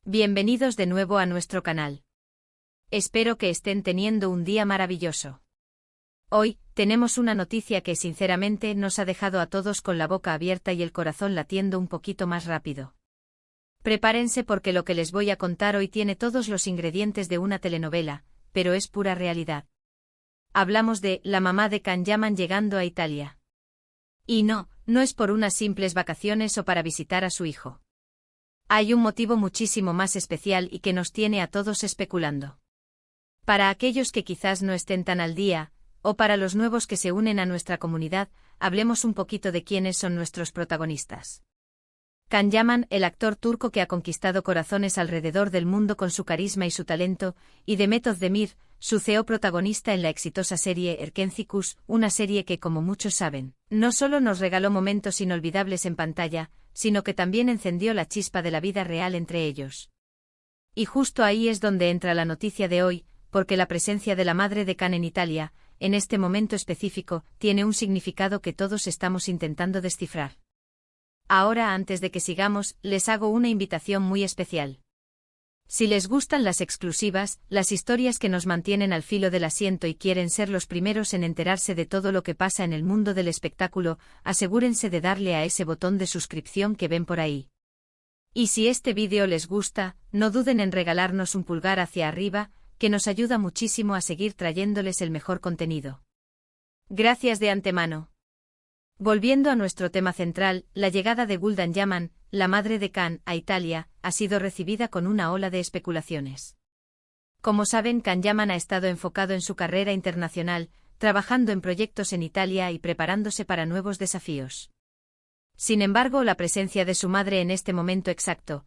Bienvenidos de nuevo a nuestro canal. Espero que estén teniendo un día maravilloso. Hoy, tenemos una noticia que sinceramente nos ha dejado a todos con la boca abierta y el corazón latiendo un poquito más rápido. Prepárense porque lo que les voy a contar hoy tiene todos los ingredientes de una telenovela, pero es pura realidad. Hablamos de la mamá de Can Yaman llegando a Italia. Y no es por unas simples vacaciones o para visitar a su hijo. Hay un motivo muchísimo más especial y que nos tiene a todos especulando. Para aquellos que quizás no estén tan al día, o para los nuevos que se unen a nuestra comunidad, hablemos un poquito de quiénes son nuestros protagonistas. Can Yaman, el actor turco que ha conquistado corazones alrededor del mundo con su carisma y su talento, y Demet Özdemir, su CEO protagonista en la exitosa serie Erkenci, una serie que, como muchos saben, no solo nos regaló momentos inolvidables en pantalla, sino que también encendió la chispa de la vida real entre ellos. Y justo ahí es donde entra la noticia de hoy, porque la presencia de la madre de Can en Italia, en este momento específico, tiene un significado que todos estamos intentando descifrar. Ahora, antes de que sigamos, les hago una invitación muy especial. Si les gustan las exclusivas, las historias que nos mantienen al filo del asiento y quieren ser los primeros en enterarse de todo lo que pasa en el mundo del espectáculo, asegúrense de darle a ese botón de suscripción que ven por ahí. Y si este vídeo les gusta, no duden en regalarnos un pulgar hacia arriba, que nos ayuda muchísimo a seguir trayéndoles el mejor contenido. Gracias de antemano. Volviendo a nuestro tema central, la llegada de Guldan Yaman, la madre de Can, a Italia, ha sido recibida con una ola de especulaciones. Como saben, Can Yaman ha estado enfocado en su carrera internacional, trabajando en proyectos en Italia y preparándose para nuevos desafíos. Sin embargo, la presencia de su madre en este momento exacto,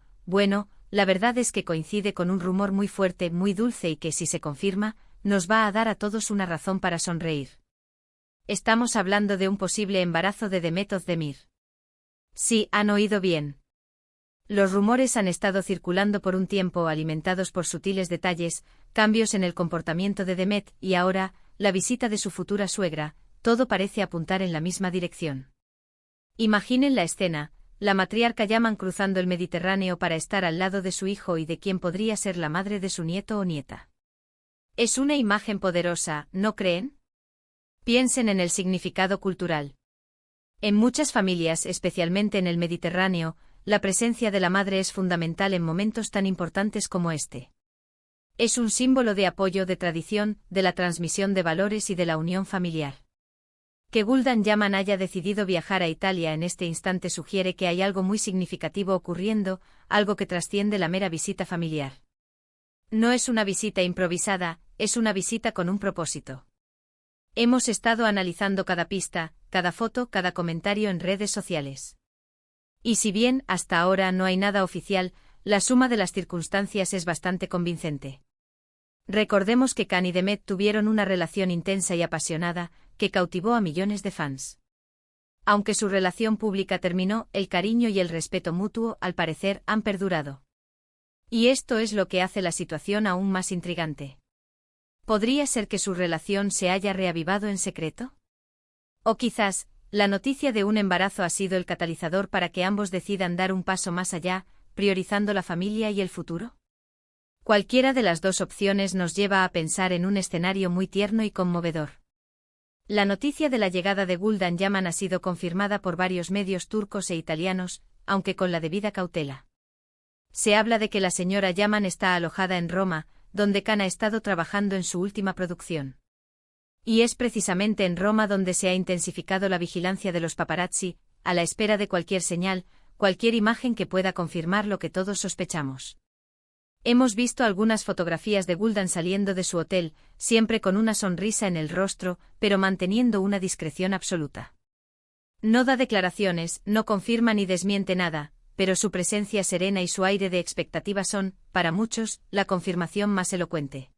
la verdad es que coincide con un rumor muy fuerte, muy dulce y que, si se confirma, nos va a dar a todos una razón para sonreír. Estamos hablando de un posible embarazo de Demet Özdemir. Sí, han oído bien. Los rumores han estado circulando por un tiempo, alimentados por sutiles detalles, cambios en el comportamiento de Demet y ahora, la visita de su futura suegra, todo parece apuntar en la misma dirección. Imaginen la escena, la matriarca Yaman cruzando el Mediterráneo para estar al lado de su hijo y de quien podría ser la madre de su nieto o nieta. Es una imagen poderosa, ¿no creen? Piensen en el significado cultural. En muchas familias, especialmente en el Mediterráneo, la presencia de la madre es fundamental en momentos tan importantes como este. Es un símbolo de apoyo, de tradición, de la transmisión de valores y de la unión familiar. Que Guldan Yaman haya decidido viajar a Italia en este instante sugiere que hay algo muy significativo ocurriendo, algo que trasciende la mera visita familiar. No es una visita improvisada, es una visita con un propósito. Hemos estado analizando cada pista, cada foto, cada comentario en redes sociales. Y si bien, hasta ahora no hay nada oficial, la suma de las circunstancias es bastante convincente. Recordemos que Can y Demet tuvieron una relación intensa y apasionada, que cautivó a millones de fans. Aunque su relación pública terminó, el cariño y el respeto mutuo, al parecer, han perdurado. Y esto es lo que hace la situación aún más intrigante. ¿Podría ser que su relación se haya reavivado en secreto? O quizás, la noticia de un embarazo ha sido el catalizador para que ambos decidan dar un paso más allá, priorizando la familia y el futuro. Cualquiera de las dos opciones nos lleva a pensar en un escenario muy tierno y conmovedor. La noticia de la llegada de Guldan Yaman ha sido confirmada por varios medios turcos e italianos, aunque con la debida cautela. Se habla de que la señora Yaman está alojada en Roma, donde Can ha estado trabajando en su última producción. Y es precisamente en Roma donde se ha intensificado la vigilancia de los paparazzi, a la espera de cualquier señal, cualquier imagen que pueda confirmar lo que todos sospechamos. Hemos visto algunas fotografías de Guldan saliendo de su hotel, siempre con una sonrisa en el rostro, pero manteniendo una discreción absoluta. No da declaraciones, no confirma ni desmiente nada, pero su presencia serena y su aire de expectativa son, para muchos, la confirmación más elocuente.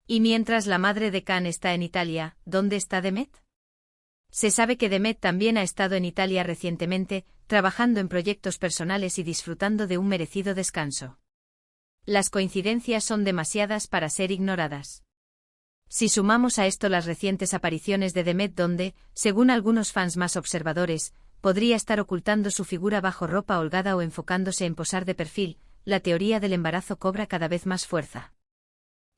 Y mientras la madre de Can está en Italia, ¿dónde está Demet? Se sabe que Demet también ha estado en Italia recientemente, trabajando en proyectos personales y disfrutando de un merecido descanso. Las coincidencias son demasiadas para ser ignoradas. Si sumamos a esto las recientes apariciones de Demet donde, según algunos fans más observadores, podría estar ocultando su figura bajo ropa holgada o enfocándose en posar de perfil, la teoría del embarazo cobra cada vez más fuerza.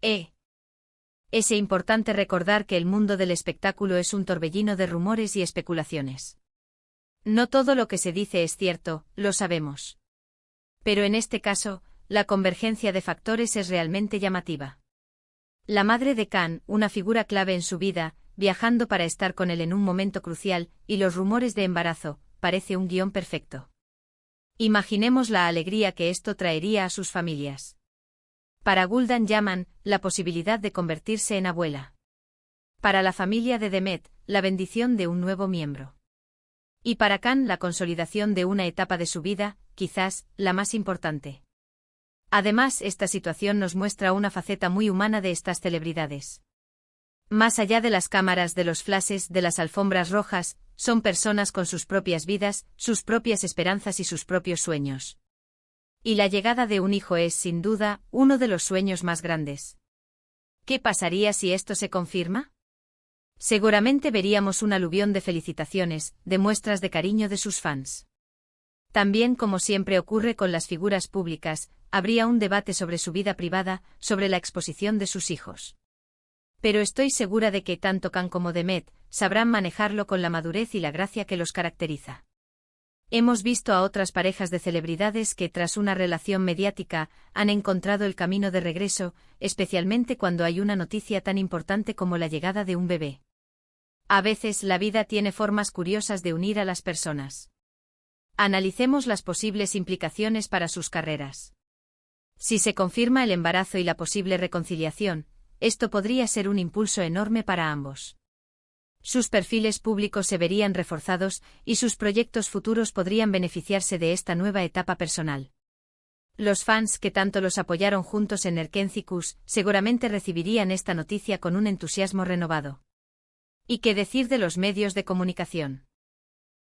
Es importante recordar que el mundo del espectáculo es un torbellino de rumores y especulaciones. No todo lo que se dice es cierto, lo sabemos. Pero en este caso, la convergencia de factores es realmente llamativa. La madre de Khan, una figura clave en su vida, viajando para estar con él en un momento crucial, y los rumores de embarazo, parece un guión perfecto. Imaginemos la alegría que esto traería a sus familias. Para Guldan Yaman, la posibilidad de convertirse en abuela. Para la familia de Demet, la bendición de un nuevo miembro. Y para Khan, la consolidación de una etapa de su vida, quizás, la más importante. Además, esta situación nos muestra una faceta muy humana de estas celebridades. Más allá de las cámaras, de los flashes, de las alfombras rojas, son personas con sus propias vidas, sus propias esperanzas y sus propios sueños. Y la llegada de un hijo es, sin duda, uno de los sueños más grandes. ¿Qué pasaría si esto se confirma? Seguramente veríamos un aluvión de felicitaciones, de muestras de cariño de sus fans. También, como siempre ocurre con las figuras públicas, habría un debate sobre su vida privada, sobre la exposición de sus hijos. Pero estoy segura de que tanto Khan como Demet sabrán manejarlo con la madurez y la gracia que los caracteriza. Hemos visto a otras parejas de celebridades que, tras una relación mediática, han encontrado el camino de regreso, especialmente cuando hay una noticia tan importante como la llegada de un bebé. A veces la vida tiene formas curiosas de unir a las personas. Analicemos las posibles implicaciones para sus carreras. Si se confirma el embarazo y la posible reconciliación, esto podría ser un impulso enorme para ambos. Sus perfiles públicos se verían reforzados y sus proyectos futuros podrían beneficiarse de esta nueva etapa personal. Los fans que tanto los apoyaron juntos en Erkencikus seguramente recibirían esta noticia con un entusiasmo renovado. ¿Y qué decir de los medios de comunicación?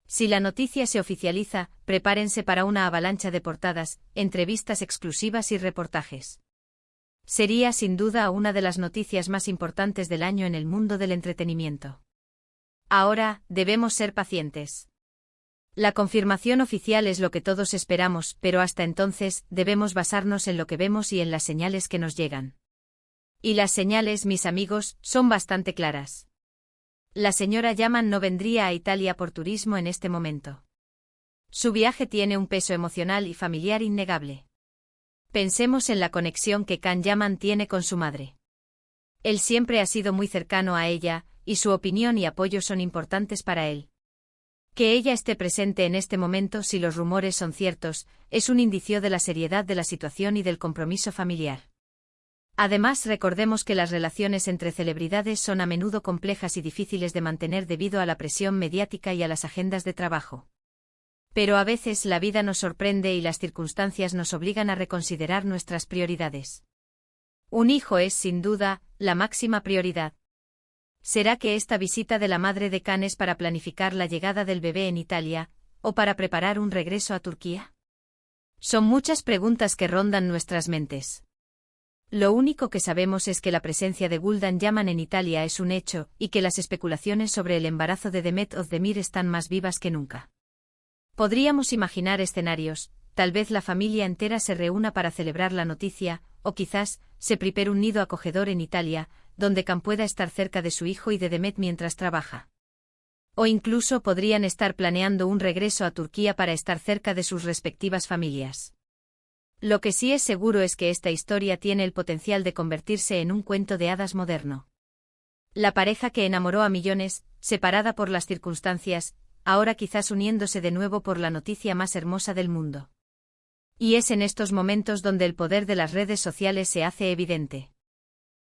Si la noticia se oficializa, prepárense para una avalancha de portadas, entrevistas exclusivas y reportajes. Sería sin duda una de las noticias más importantes del año en el mundo del entretenimiento. Ahora, debemos ser pacientes. La confirmación oficial es lo que todos esperamos, pero hasta entonces, debemos basarnos en lo que vemos y en las señales que nos llegan. Y las señales, mis amigos, son bastante claras. La señora Yaman no vendría a Italia por turismo en este momento. Su viaje tiene un peso emocional y familiar innegable. Pensemos en la conexión que Khan Yaman tiene con su madre. Él siempre ha sido muy cercano a ella, y su opinión y apoyo son importantes para él. Que ella esté presente en este momento, si los rumores son ciertos, es un indicio de la seriedad de la situación y del compromiso familiar. Además, recordemos que las relaciones entre celebridades son a menudo complejas y difíciles de mantener debido a la presión mediática y a las agendas de trabajo. Pero a veces la vida nos sorprende y las circunstancias nos obligan a reconsiderar nuestras prioridades. Un hijo es, sin duda, la máxima prioridad. ¿Será que esta visita de la madre de Khan es para planificar la llegada del bebé en Italia, o para preparar un regreso a Turquía? Son muchas preguntas que rondan nuestras mentes. Lo único que sabemos es que la presencia de Guldan Yaman en Italia es un hecho, y que las especulaciones sobre el embarazo de Demet Özdemir están más vivas que nunca. Podríamos imaginar escenarios, tal vez la familia entera se reúna para celebrar la noticia, o quizás, se prepare un nido acogedor en Italia, donde Khan pueda estar cerca de su hijo y de Demet mientras trabaja. O incluso podrían estar planeando un regreso a Turquía para estar cerca de sus respectivas familias. Lo que sí es seguro es que esta historia tiene el potencial de convertirse en un cuento de hadas moderno. La pareja que enamoró a millones, separada por las circunstancias, ahora quizás uniéndose de nuevo por la noticia más hermosa del mundo. Y es en estos momentos donde el poder de las redes sociales se hace evidente.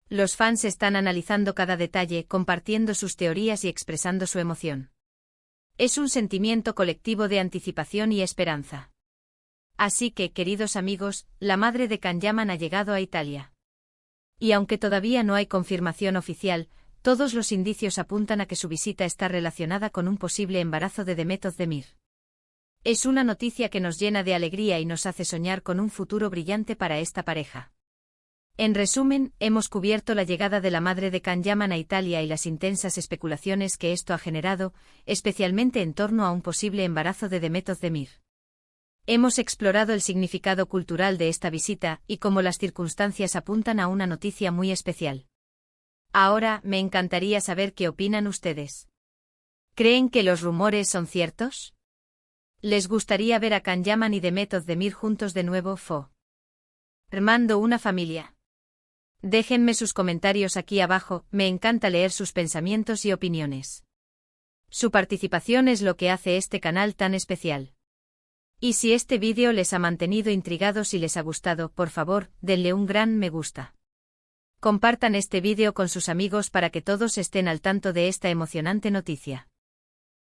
Los fans están analizando cada detalle, compartiendo sus teorías y expresando su emoción. Es un sentimiento colectivo de anticipación y esperanza. Así que, queridos amigos, la madre de Khan Yaman ha llegado a Italia. Y aunque todavía no hay confirmación oficial, todos los indicios apuntan a que su visita está relacionada con un posible embarazo de Demet Özdemir. Es una noticia que nos llena de alegría y nos hace soñar con un futuro brillante para esta pareja. En resumen, hemos cubierto la llegada de la madre de Khan Yaman a Italia y las intensas especulaciones que esto ha generado, especialmente en torno a un posible embarazo de Demet Özdemir. Hemos explorado el significado cultural de esta visita y cómo las circunstancias apuntan a una noticia muy especial. Ahora, me encantaría saber qué opinan ustedes. ¿Creen que los rumores son ciertos? ¿Les gustaría ver a Can Yaman y Demet Özdemir juntos de nuevo, formando una familia? Déjenme sus comentarios aquí abajo, me encanta leer sus pensamientos y opiniones. Su participación es lo que hace este canal tan especial. Y si este vídeo les ha mantenido intrigados y les ha gustado, por favor, denle un gran me gusta. Compartan este vídeo con sus amigos para que todos estén al tanto de esta emocionante noticia.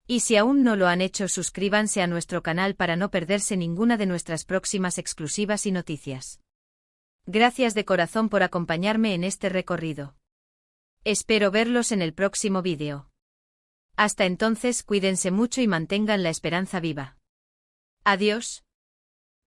Y si aún no lo han hecho, suscríbanse a nuestro canal para no perderse ninguna de nuestras próximas exclusivas y noticias. Gracias de corazón por acompañarme en este recorrido. Espero verlos en el próximo vídeo. Hasta entonces, cuídense mucho y mantengan la esperanza viva. Adiós.